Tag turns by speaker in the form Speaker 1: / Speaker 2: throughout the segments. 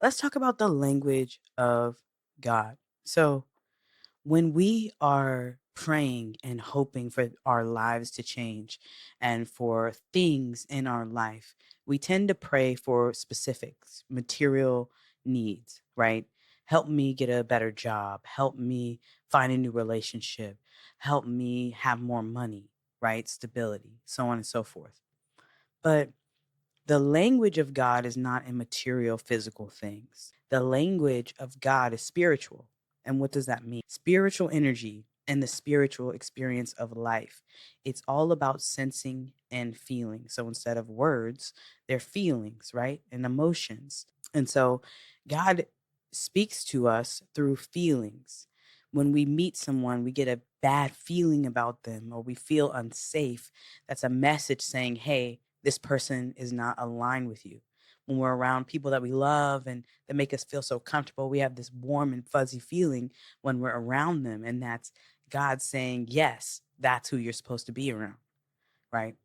Speaker 1: Let's talk about the language of God. So, when we are praying and hoping for our lives to change and for things in our life, we tend to pray for specifics, material needs, right? Help me get a better job. Help me find a new relationship. Help me have more money, right? Stability, so on and so forth. But the language of God is not in material, physical things. The language of God is spiritual. And what does that mean? Spiritual energy and the spiritual experience of life. It's all about sensing and feeling. So instead of words, they're feelings, right? And emotions. And so God speaks to us through feelings. When we meet someone, we get a bad feeling about them or we feel unsafe. That's a message saying, hey, this person is not aligned with you. When we're around people that we love and that make us feel so comfortable, we have this warm and fuzzy feeling when we're around them. And that's God saying, yes, that's who you're supposed to be around, right?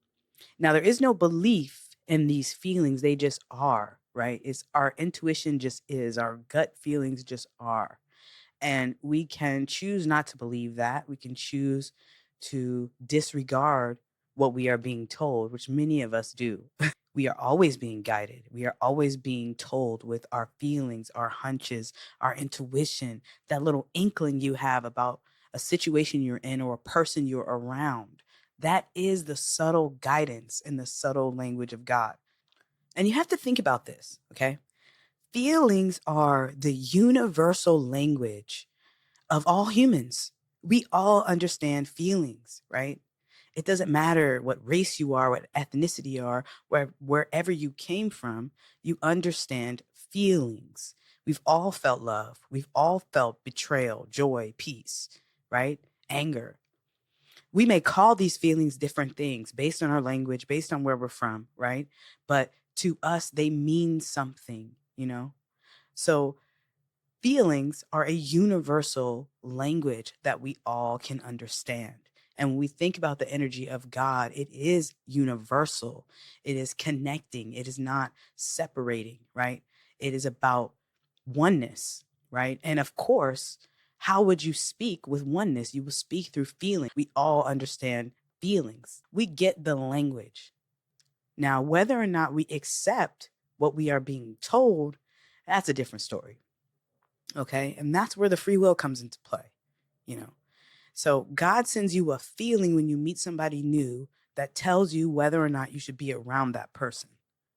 Speaker 1: Now, there is no belief in these feelings, they just are, right? It's our intuition just is, our gut feelings just are. And we can choose not to believe that. We can choose to disregard what we are being told, which many of us do. We are always being guided. We are always being told with our feelings, our hunches, our intuition, that little inkling you have about a situation you're in or a person you're around. That is the subtle guidance and the subtle language of God. And you have to think about this, okay? Feelings are the universal language of all humans. We all understand feelings, right? It doesn't matter what race you are, what ethnicity you are, wherever you came from, you understand feelings. We've all felt love. We've all felt betrayal, joy, peace, right? Anger. We may call these feelings different things based on our language, based on where we're from, right? But to us, they mean something, you know? So feelings are a universal language that we all can understand. And when we think about the energy of God, it is universal. It is connecting. It is not separating, right? It is about oneness, right? And of course, how would you speak with oneness? You will speak through feeling. We all understand feelings. We get the language. Now, whether or not we accept what we are being told, that's a different story. Okay. And that's where the free will comes into play, you know. So God sends you a feeling when you meet somebody new that tells you whether or not you should be around that person.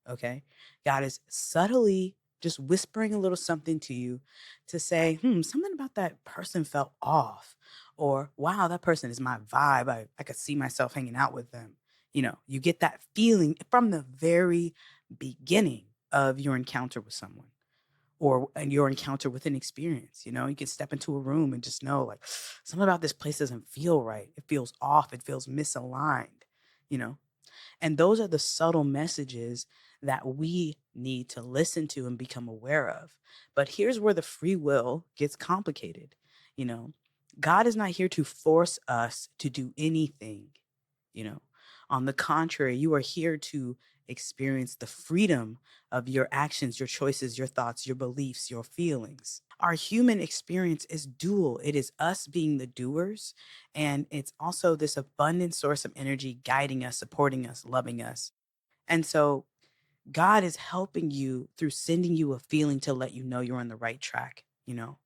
Speaker 1: Okay. God is subtly just whispering a little something to you to say, something about that person felt off. Or, wow, that person is my vibe. I could see myself hanging out with them. You know, you get that feeling from the very beginning of your encounter with someone or and your encounter with an experience. You know, you can step into a room and just know like something about this place doesn't feel right. It feels off. It feels misaligned, you know. And those are the subtle messages that we need to listen to and become aware of. But here's where the free will gets complicated. You know, God is not here to force us to do anything, you know. On the contrary, you are here to experience the freedom of your actions, your choices, your thoughts, your beliefs, your feelings. Our human experience is dual. It is us being the doers, and it's also this abundant source of energy guiding us, supporting us, loving us. And so God is helping you through sending you a feeling to let you know you're on the right track, you know?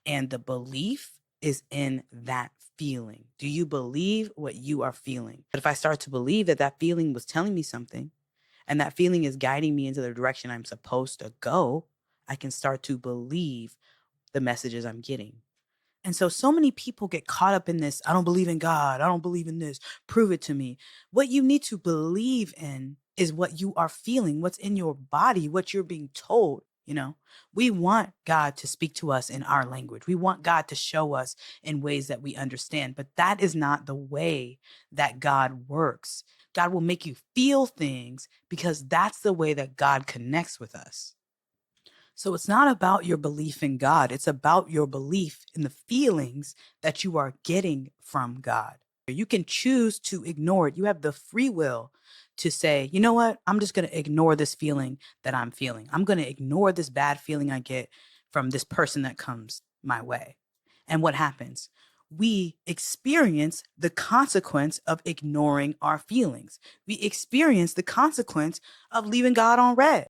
Speaker 1: And the belief is in that feeling. Do you believe what you are feeling? But if I start to believe that that feeling was telling me something and that feeling is guiding me into the direction I'm supposed to go, I can start to believe the messages I'm getting. And so, so many people get caught up in this. I don't believe in God. I don't believe in this. Prove it to me. What you need to believe in is what you are feeling, what's in your body, what you're being told. You know, we want God to speak to us in our language. We want God to show us in ways that we understand, but that is not the way that God works. God will make you feel things because that's the way that God connects with us. So it's not about your belief in God. It's about your belief in the feelings that you are getting from God. You can choose to ignore it. You have the free will to say, you know what? I'm just going to ignore this feeling that I'm feeling. I'm going to ignore this bad feeling I get from this person that comes my way. And what happens? We experience the consequence of ignoring our feelings. We experience the consequence of leaving God on red.